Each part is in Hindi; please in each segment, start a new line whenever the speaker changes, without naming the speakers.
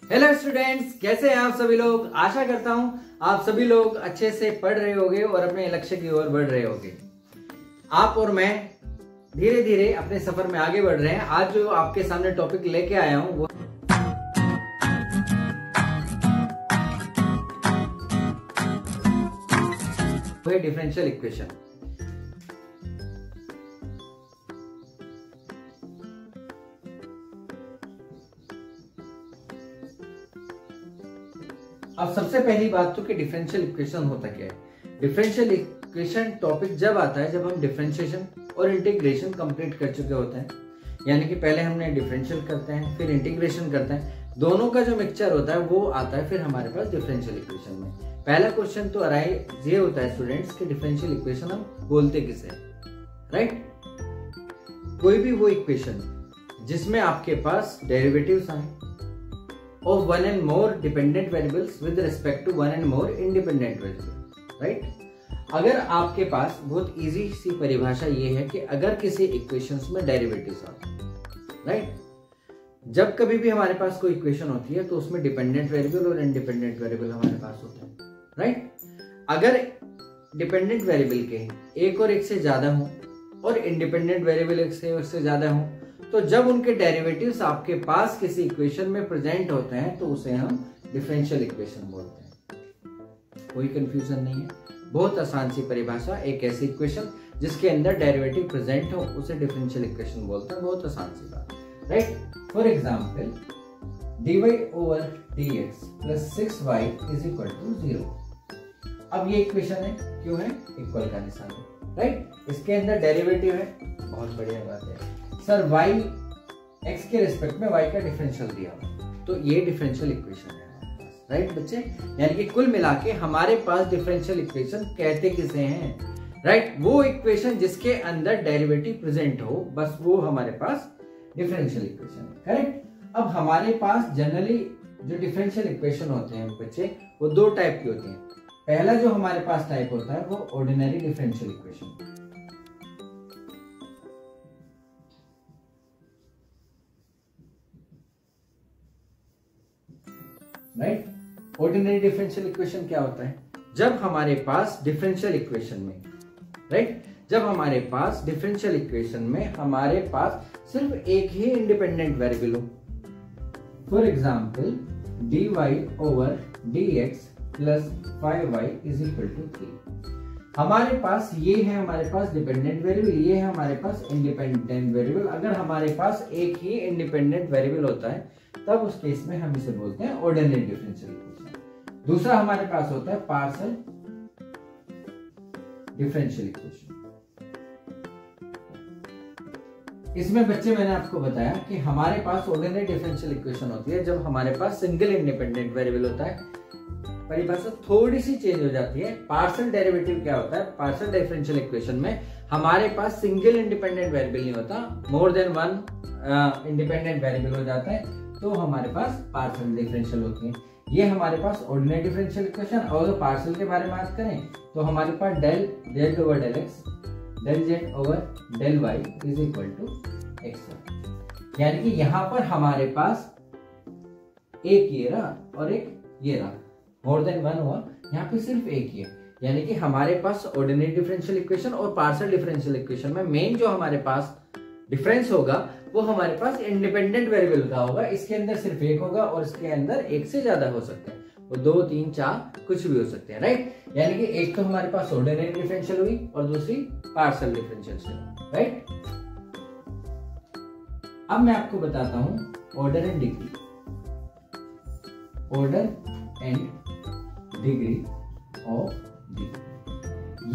हेलो स्टूडेंट्स, कैसे हैं आप सभी लोग। आशा करता हूं आप सभी लोग अच्छे से पढ़ रहे होंगे और अपने लक्ष्य की ओर बढ़ रहे होंगे। आप और मैं धीरे धीरे अपने सफर में आगे बढ़ रहे हैं। आज जो आपके सामने टॉपिक लेके आया हूं वो है डिफरेंशियल इक्वेशन। अब सबसे पहली बात तो कि डिफरेंशियल इक्वेशन होता क्या है। डिफरेंशियल इक्वेशन टॉपिक जब आता है जब हम डिफरेंशिएशन और इंटीग्रेशन कंप्लीट कर चुके होते हैं, यानी कि पहले हमने डिफरेंशियल करते हैं फिर इंटीग्रेशन करते हैं, दोनों का जो मिक्सचर होता है वो आता है फिर हमारे पास डिफरेंशियल इक्वेशन में। पहला क्वेश्चन तो अराइज ये होता है स्टूडेंट्स कि डिफरेंशियल इक्वेशन हम बोलते किसे, राइट। कोई भी वो इक्वेशन जिसमें आपके पास डेरिवेटिव्स आए of one and more dependent variables with respect to one and more independent variables, right? अगर आपके पास बहुत इजी सी परिभाषा ये है कि अगर किसी इक्वेशंस में डेरिवेटिव्स आते हैं, राइट, जब कभी भी हमारे पास कोई इक्वेशन होती है तो उसमें डिपेंडेंट वेरिएबल और इंडिपेंडेंट वेरिएबल हमारे पास होते हैं, राइट। अगर डिपेंडेंट वेरिएबल के एक और एक से ज्यादा हो और इंडिपेंडेंट वेरिएबल एक से और से ज्यादा हो तो जब उनके डेरिवेटिव्स आपके पास किसी इक्वेशन में प्रेजेंट होते हैं तो उसे हम डिफरेंशियल इक्वेशन बोलते हैं। कोई कंफ्यूजन नहीं है, बहुत आसान सी परिभाषा। एक ऐसी इक्वेशन जिसके अंदर डेरिवेटिव प्रेजेंट हो उसे डिफरेंशियल इक्वेशन बोलते हैं। बहुत आसान सी बात, right. For example dy over dx plus 6y is equal to 0। अब ये इक्वेशन है, क्यों है? इक्वल का निशान है, राइट। इसके अंदर डेरिवेटिव है, बहुत बढ़िया बात है। सर y x के रिस्पेक्ट में y का डिफरेंशियल दिया हुआ, तो ये डिफरेंशियल इक्वेशन है हमारे पास, राइट बच्चे। यानी कि कुल मिला के हमारे पास डिफरेंशियल इक्वेशन कहते किसे हैं, राइट। वो इक्वेशन जिसके अंदर डेरिवेटिव प्रेजेंट हो, बस वो हमारे पास डिफरेंशियल इक्वेशन है, करेक्ट। अब हमारे पास जनरली जो डिफरेंशियल इक्वेशन होते हैं बच्चे वो दो टाइप की होती हैं। पहला जो हमारे पास टाइप होता है वो ordinary differential equation, right. Ordinary differential equation क्या होता है? जब हमारे पास डिफरेंशियल इक्वेशन में, राइट, जब हमारे पास डिफरेंशियल इक्वेशन में हमारे पास सिर्फ एक ही इंडिपेंडेंट वेरिएबल हो। For example dy over dx plus 5y is equal to 3। हमारे पास ये है, हमारे पास डिपेंडेंट वेरिएबल, ये है हमारे पास इंडिपेंडेंट वेरिएबल। अगर हमारे पास एक ही इंडिपेंडेंट वेरिएबल होता है तब उस केस में हम इसे बोलते हैं ऑर्डिनरी डिफरेंशियल इक्वेशन। दूसरा हमारे पास होता है पार्शियल डिफरेंशियल इक्वेशन। इसमें बच्चे मैंने आपको बताया कि हमारे पास ऑर्डिनरी डिफरेंशियल इक्वेशन होती है जब हमारे पास सिंगल इंडिपेंडेंट वेरिएबल होता है। परिभाषा थोड़ी सी चेंज हो जाती है। पार्शियल डेरिवेटिव क्या होता है? पार्शियल डिफरेंशियल इक्वेशन में हमारे पास सिंगल इंडिपेंडेंट वेरिएबल नहीं होता, more than one independent variable हो जाता है, तो हमारे पास पार्शियल डिफरेंशियल होती है। ये हमारे पास ऑर्डिनरी डिफरेंशियल इक्वेशन। और पार्शियल के बारे में बात करें तो हमारे पास del z over del x, del z over del y is equal to x। यानी कि यहां पर हमारे पास एक ये रहा और एक ये रहा, मोर देन वन हुआ, यहाँ पे सिर्फ एक ही है। यानी कि हमारे पास ऑर्डिनरी डिफरेंशियल इक्वेशन और पार्शियल डिफरेंशियल इक्वेशन में मेन जो हमारे पास डिफरेंस होगा वो हमारे पास इंडिपेंडेंट वेरिएबल का होगा। इसके अंदर सिर्फ एक होगा और इसके अंदर एक से ज्यादा हो सकते हैं, वो 2, 3, 4 कुछ भी हो सकते हैं, राइट। यानी कि एक तो हमारे पास ऑर्डिनरी डिफरेंशियल हुई और दूसरी पार्शियल डिफरेंशियल, राइट। अब मैं आपको बताता हूं order and degree. Order and degree of degree,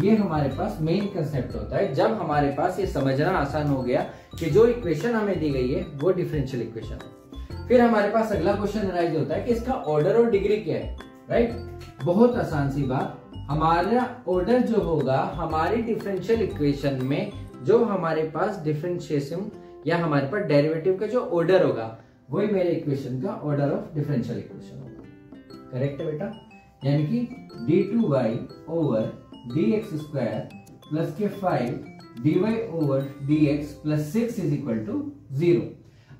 ये हमारे पास मेन कंसेप्ट होता है। जब हमारे पास ये समझना आसान हो गया कि जो इक्वेशन हमें दी गई है वो डिफरेंशियल इक्वेशन है, फिर हमारे पास अगला क्वेश्चन अराइज होता है कि इसका ऑर्डर और डिग्री क्या है, राइट। बहुत आसान सी बात, हमारा ऑर्डर जो होगा हमारी डिफरेंशियल इक्वेशन में, जो हमारे पास डिफरेंशिएशन या हमारे पास डेरिवेटिव का जो ऑर्डर होगा वही मेरे इक्वेशन का ऑर्डर ऑफ डिफरेंशियल इक्वेशन होगा, करेक्ट है बेटा। यानी कि d2y over dx square plus के 5 dy over dx plus 6 is equal to 0।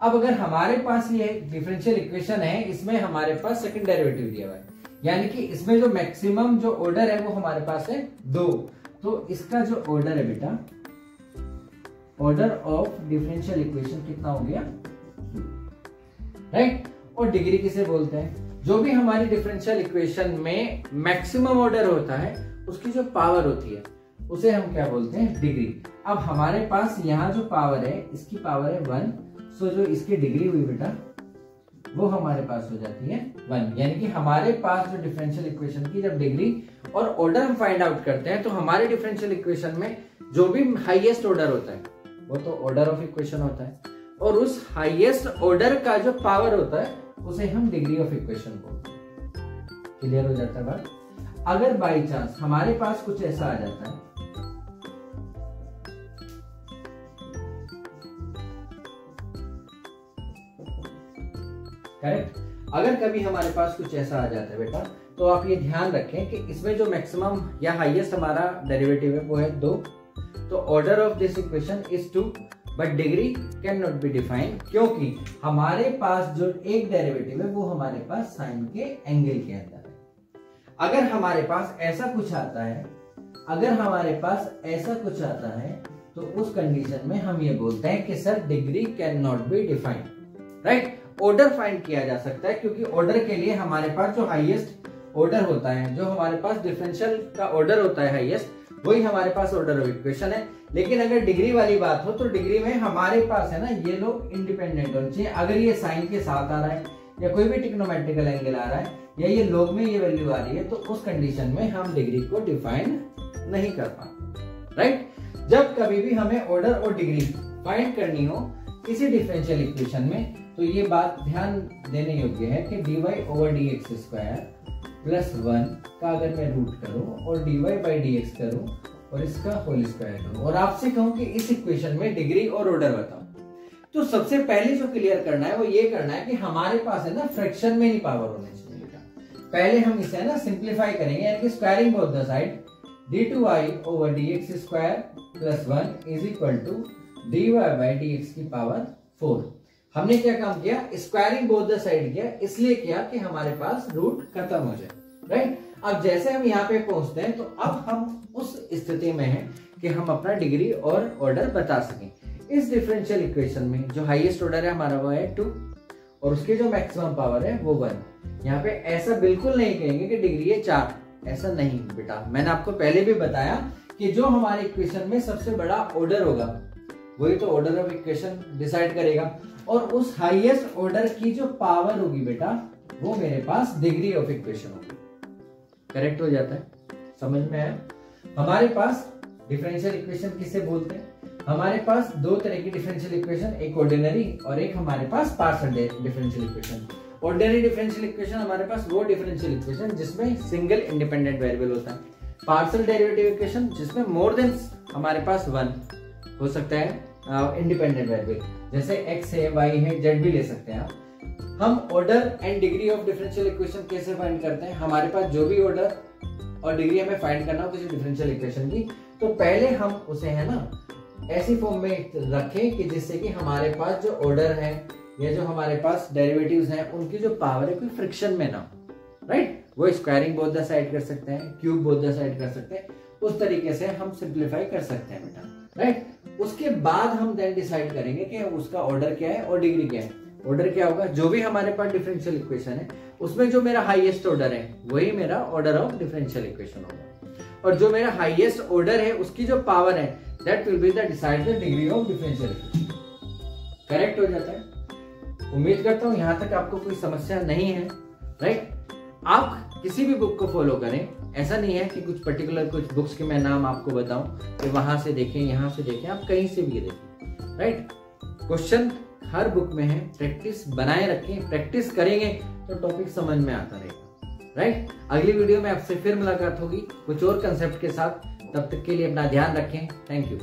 अब अगर हमारे पास ये डिफरेंशियल इक्वेशन है, इसमें हमारे पास सेकंड डेरिवेटिव दिया हुआ है, यानी कि इसमें जो मैक्सिमम जो ऑर्डर है वो हमारे पास है 2। तो इसका जो ऑर्डर है बेटा, ऑर्डर ऑफ डिफरेंशियल इक्वेशन कितना हो गया, राइट। और डिग्री किसे बोलते हैं, जो भी हमारी डिफरेंशियल इक्वेशन में मैक्सिमम ऑर्डर होता है उसकी जो पावर होती है उसे हम क्या बोलते हैं, डिग्री। अब हमारे पास यहाँ जो पावर है इसकी पावर है 1, सो जो इसकी डिग्री हुई बेटा वो हमारे पास हो जाती है 1। यानी कि हमारे पास जो डिफरेंशियल इक्वेशन की जब डिग्री और ऑर्डर हम फाइंड आउट करते हैं तो हमारे डिफरेंशियल इक्वेशन में जो भी हाईएस्ट ऑर्डर होता है वो तो ऑर्डर ऑफ इक्वेशन होता है, और उस हाईएस्ट ऑर्डर का जो पावर होता है उसे हम डिग्री ऑफ इक्वेशन बोलते हैं। क्लियर हो जाता है बात। अगर बाई चांस हमारे पास कुछ ऐसा आ जाता है, करेक्ट, अगर कभी हमारे पास कुछ ऐसा आ जाता है बेटा, तो आप ये ध्यान रखें कि इसमें जो मैक्सिमम या हाईएस्ट हमारा डेरिवेटिव है वो है 2। तो order of this equation is 2 but degree can not be defined, क्योंकि हमारे पास जो एक डेरिवेटिव है वो हमारे पास साइन के एंगल के अंदर है। अगर हमारे पास ऐसा कुछ आता है, अगर हमारे पास ऐसा कुछ आता है तो उस कंडीशन में हम ये बोलते हैं कि sir degree can not be defined, right. Order find किया जा सकता है, क्योंकि ऑर्डर के लिए हमारे पास जो हाईएस्ट ऑर्डर होता है, जो हमारे पास डिफरेंशियल का ऑर्डर होता है हाईएस्ट, वही हमारे पास ऑर्डर ऑफ इक्वेशन है। लेकिन अगर डिग्री वाली बात हो तो डिग्री में हमारे पास है ना, ये लोग इंडिपेंडेंट होने चाहिए। अगर ये साइन के साथ आ रहा है या कोई भी ट्रिग्नोमेट्रिकल एंगल आ रहा है या ये लॉग में ये वैल्यू आ रही है, तो उस कंडीशन में हम डिग्री को डिफाइन नहीं कर पाते, राइट। जब कभी भी हमें ऑर्डर और डिग्री फाइंड करनी हो किसी डिफरेंशियल इक्वेशन में, तो ये बात ध्यान देने योग्य है कि dy/dx² प्लस 1 का अगर मैं रूट करूं और dy/dx करूं और इसका होल स्क्वायर करूं और आपसे कहूं कि इस इक्वेशन में डिग्री और ऑर्डर बताओ, तो सबसे पहले जो क्लियर करना है वो ये करना है कि हमारे पास है ना फ्रैक्शन में ही पावर होने चाहिए बेटा। पहले हम इसे है ना सिंप्लीफाई करेंगे, यानी कि squaring both the side, d2i/dx² plus 1 is equal to dy/dx की पावर 4। हमने क्या काम किया, स्क्वायरिंग बोथ द साइड किया, इसलिए किया कि हमारे पास रूट खत्म हो जाए, राइट। अब जैसे हम यहाँ पे पहुंचते हैं तो अब हम उस स्थिति में हैं कि हम अपना डिग्री और ऑर्डर बता सकें। इस डिफरेंशियल इक्वेशन में जो हाईएस्ट ऑर्डर है हमारा वो है 2 और उसकी जो मैक्सिमम पावर है वो 1। यहाँ पे ऐसा बिल्कुल नहीं कहेंगे कि डिग्री है 4, ऐसा नहीं बेटा। मैंने आपको पहले भी बताया कि जो हमारे इक्वेशन में सबसे बड़ा ऑर्डर होगा वही तो ऑर्डर ऑफ इक्वेशन डिसाइड करेगा, और उस हाईएस्ट ऑर्डर की जो पावर होगी बेटा वो मेरे पास डिग्री ऑफ इक्वेशन होगी। करेक्ट हो जाता है, समझ में आया। हमारे पास डिफरेंशियल इक्वेशन किसे बोलते हैं, हमारे पास दो तरह की डिफरेंशियल इक्वेशन, एक ऑर्डिनरी और एक हमारे पास partial differential equation. Ordinary differential equation हमारे पास वो डिफरेंशियल इक्वेशन जिसमें सिंगल इंडिपेंडेंट वेरिएबल होता है। पार्शियल डेरिवेटिव इक्वेशन जिसमें मोर देन हमारे पास 1 हो सकता है इंडिपेंडेंट वेरिएबल, जैसे x है, y है, z भी ले सकते हैं आप। हम order and degree of differential equation कैसे फाइंड करते हैं, हमारे पास जो भी ऑर्डर और डिग्री हमें फाइंड करना हो किसी डिफरेंशियल इक्वेशन की, तो पहले हम उसे है ना ऐसी फॉर्म में रखें कि जिससे कि हमारे पास जो ऑर्डर है या जो हमारे पास डेरिवेटिव्स हैं उनकी जो पावर है कोई फ्रिक्शन में ना, राइट। वो स्क्वायरिंग बोथ द साइड कर सकते हैं, क्यूब बोथ द साइड कर सकते हैं, उस तरीके से हम सिंप्लीफाई कर सकते हैं बेटा, राइट। उसके बाद हम देन डिसाइड करेंगे कि उसका ऑर्डर क्या है और डिग्री क्या है। ऑर्डर क्या होगा, जो भी हमारे पास डिफरेंशियल इक्वेशन है उसमें जो मेरा हाईएस्ट ऑर्डर है वही मेरा ऑर्डर ऑफ डिफरेंशियल इक्वेशन होगा, और जो मेरा हाईएस्ट ऑर्डर है उसकी जो पावर है that will be the decide the degree of differential equation. Correct हो जाता है। उम्मीद करता हूं यहां तक आपको कोई समस्या नहीं है, राइट। आप किसी भी बुक को फॉलो करें, ऐसा नहीं है कि कुछ पर्टिकुलर कुछ बुक्स के मैं नाम आपको बताऊं कि वहां से देखें यहाँ से देखें, आप कहीं से भी देखें, राइट। क्वेश्चन हर बुक में है, प्रैक्टिस बनाए रखें, प्रैक्टिस करेंगे तो टॉपिक समझ में आता रहेगा, राइट। अगली वीडियो में आपसे फिर मुलाकात होगी कुछ और कंसेप्ट के साथ, तब तक के लिए अपना ध्यान रखें। Thank you.